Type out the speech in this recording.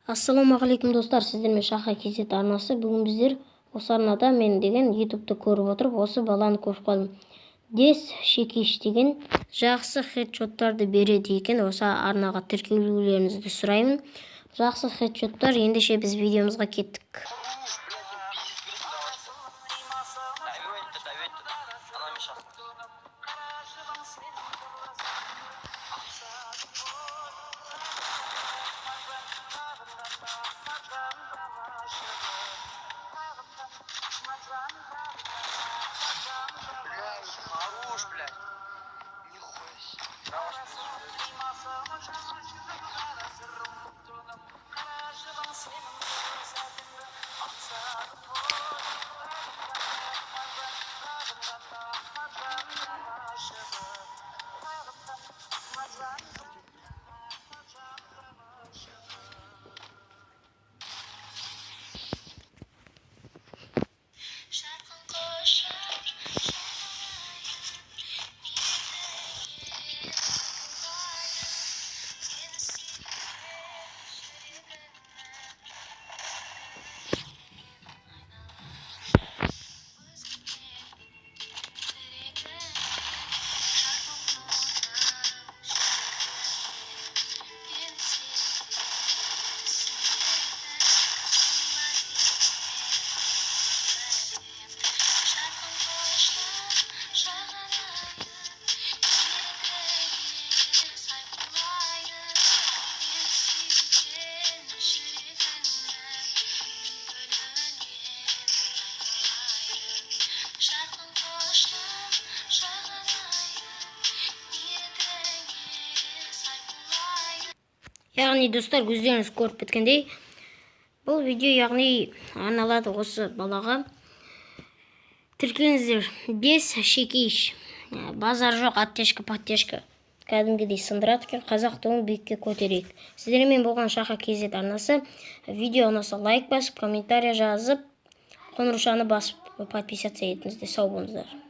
Ассалаумағалейкум достар, сіздермен Шаха Кезет арнасы. Бүгін біздер осы арнада мен деген ютубты көріп отырып, осы баланы көріп қалдым. Дес Шекиш деген жақсы хедшоттарды береді екен. Осы арнаға тіркелулеріңізді сұраймын. Жақсы хедшоттар. Ендеше біз видеомызға кеттік. Хорош, блядь. Нихуя себе. Яғни достар, өздеріңіз көріп біткендей, бұл видео яғни арналады осы балаға. Тіркеліңіздер. Дес Шекиш. Базар жоқ, аттешкі-паттешкі. Кәдімгідей сындырады екен. Қазақ туын биікке көтерейік. Сіздермен болған Шаха Кезет арнасы. Видео ұнаса лайк басып, комментария жазып, қоңырау басып, подписаться етіңіздер. Сау болыңыздар.